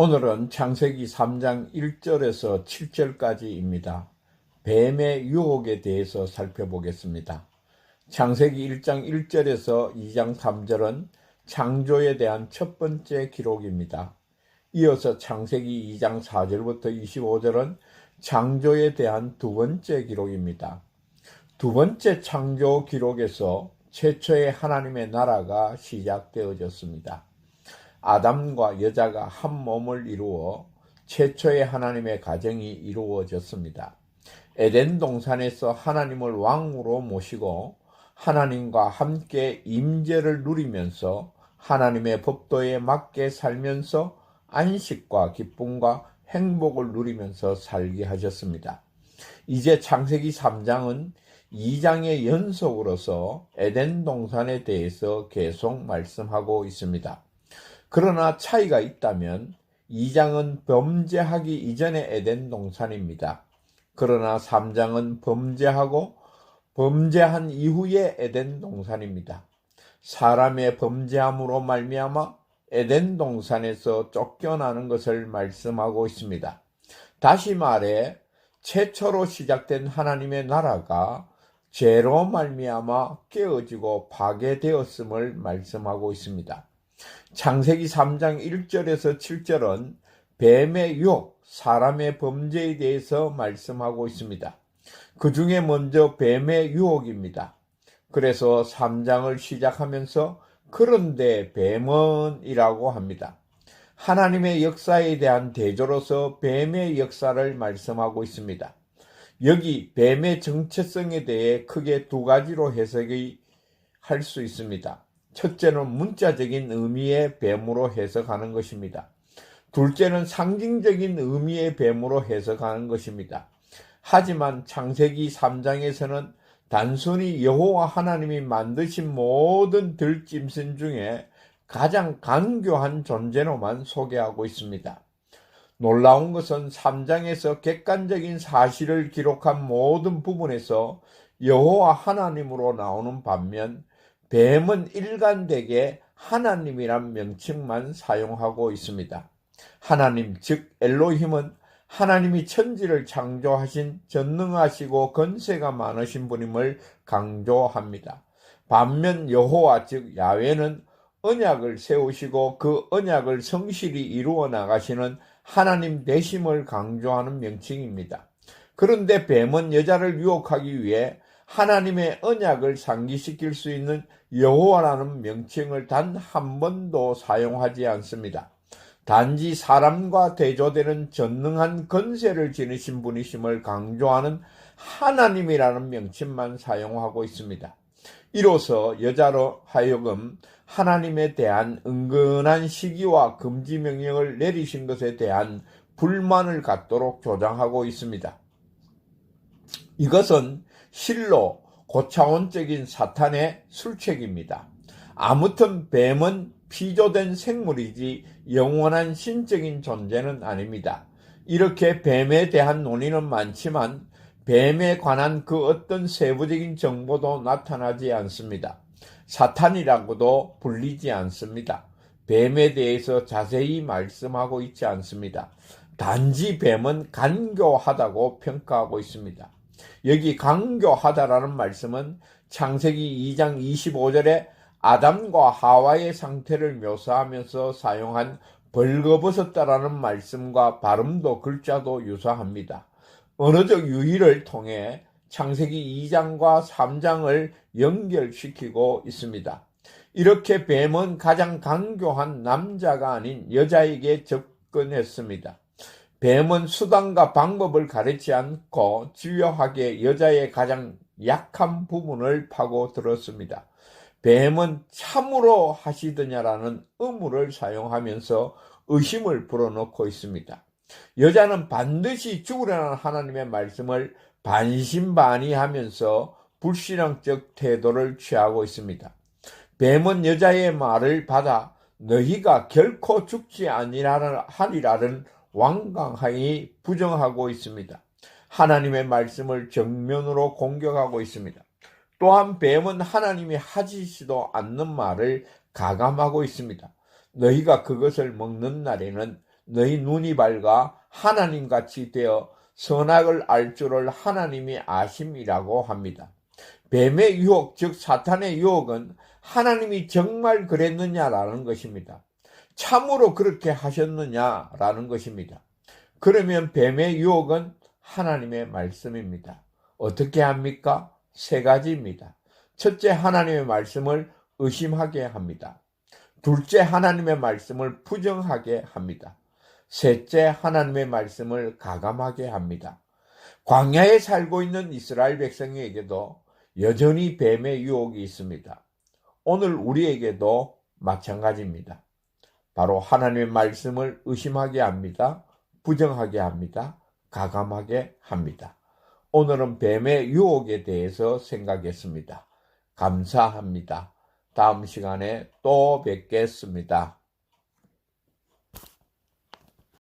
오늘은 창세기 3장 1절에서 7절까지입니다. 뱀의 유혹에 대해서 살펴보겠습니다. 창세기 1장 1절에서 2장 3절은 창조에 대한 첫 번째 기록입니다. 이어서 창세기 2장 4절부터 25절은 창조에 대한 두 번째 기록입니다. 두 번째 창조 기록에서 최초의 하나님의 나라가 시작되어졌습니다. 아담과 여자가 한 몸을 이루어 최초의 하나님의 가정이 이루어졌습니다. 에덴 동산에서 하나님을 왕으로 모시고 하나님과 함께 임재를 누리면서 하나님의 법도에 맞게 살면서 안식과 기쁨과 행복을 누리면서 살게 하셨습니다. 이제 창세기 3장은 2장의 연속으로서 에덴 동산에 대해서 계속 말씀하고 있습니다. 그러나 차이가 있다면 2장은 범죄하기 이전의 에덴 동산입니다. 그러나 3장은 범죄한 이후의 에덴 동산입니다. 사람의 범죄함으로 말미암아 에덴 동산에서 쫓겨나는 것을 말씀하고 있습니다. 다시 말해 최초로 시작된 하나님의 나라가 죄로 말미암아 깨어지고 파괴되었음을 말씀하고 있습니다. 창세기 3장 1절에서 7절은 뱀의 유혹, 사람의 범죄에 대해서 말씀하고 있습니다. 그 중에 먼저 뱀의 유혹입니다. 그래서 3장을 시작하면서 그런데 뱀은 이라고 합니다. 하나님의 역사에 대한 대조로서 뱀의 역사를 말씀하고 있습니다. 여기 뱀의 정체성에 대해 크게 두 가지로 해석이 할 수 있습니다. 첫째는 문자적인 의미의 뱀으로 해석하는 것입니다. 둘째는 상징적인 의미의 뱀으로 해석하는 것입니다. 하지만 창세기 3장에서는 단순히 여호와 하나님이 만드신 모든 들짐승 중에 가장 간교한 존재로만 소개하고 있습니다. 놀라운 것은 3장에서 객관적인 사실을 기록한 모든 부분에서 여호와 하나님으로 나오는 반면 뱀은 일관되게 하나님이란 명칭만 사용하고 있습니다. 하나님, 즉 엘로힘은 하나님이 천지를 창조하신 전능하시고 건세가 많으신 분임을 강조합니다. 반면 여호와, 즉 야훼는 언약을 세우시고 그 언약을 성실히 이루어 나가시는 하나님 되심을 강조하는 명칭입니다. 그런데 뱀은 여자를 유혹하기 위해 하나님의 언약을 상기시킬 수 있는 여호와라는 명칭을 단 한 번도 사용하지 않습니다. 단지 사람과 대조되는 전능한 건세를 지니신 분이심을 강조하는 하나님이라는 명칭만 사용하고 있습니다. 이로써 여자로 하여금 하나님에 대한 은근한 시기와 금지 명령을 내리신 것에 대한 불만을 갖도록 조장하고 있습니다. 이것은 실로 고차원적인 사탄의 술책입니다. 아무튼 뱀은 피조된 생물이지 영원한 신적인 존재는 아닙니다. 이렇게 뱀에 대한 논의는 많지만 뱀에 관한 그 어떤 세부적인 정보도 나타나지 않습니다. 사탄이라고도 불리지 않습니다. 뱀에 대해서 자세히 말씀하고 있지 않습니다. 단지 뱀은 간교하다고 평가하고 있습니다. 여기 간교하다라는 말씀은 창세기 2장 25절에 아담과 하와의 상태를 묘사하면서 사용한 벌거벗었다라는 말씀과 발음도 글자도 유사합니다. 언어적 유희를 통해 창세기 2장과 3장을 연결시키고 있습니다. 이렇게 뱀은 가장 간교한 남자가 아닌 여자에게 접근했습니다. 뱀은 수단과 방법을 가리지 않고 집요하게 여자의 가장 약한 부분을 파고들었습니다. 뱀은 참으로 하시더냐라는 의문을 사용하면서 의심을 불어넣고 있습니다. 여자는 반드시 죽으라는 하나님의 말씀을 반신반의하면서 불신앙적 태도를 취하고 있습니다. 뱀은 여자의 말을 받아 너희가 결코 죽지 아니하리라는 완강하게 부정하고 있습니다. 하나님의 말씀을 정면으로 공격하고 있습니다. 또한 뱀은 하나님이 하시지도 않는 말을 가감하고 있습니다. 너희가 그것을 먹는 날에는 너희 눈이 밝아 하나님같이 되어 선악을 알 줄을 하나님이 아심이라고 합니다. 뱀의 유혹, 즉 사탄의 유혹은 하나님이 정말 그랬느냐라는 것입니다. 참으로 그렇게 하셨느냐라는 것입니다. 그러면 뱀의 유혹은 하나님의 말씀입니다. 어떻게 합니까? 세 가지입니다. 첫째, 하나님의 말씀을 의심하게 합니다. 둘째, 하나님의 말씀을 부정하게 합니다. 셋째, 하나님의 말씀을 가감하게 합니다. 광야에 살고 있는 이스라엘 백성에게도 여전히 뱀의 유혹이 있습니다. 오늘 우리에게도 마찬가지입니다. 바로 하나님의 말씀을 의심하게 합니다. 부정하게 합니다. 가감하게 합니다. 오늘은 뱀의 유혹에 대해서 생각했습니다. 감사합니다. 다음 시간에 또 뵙겠습니다.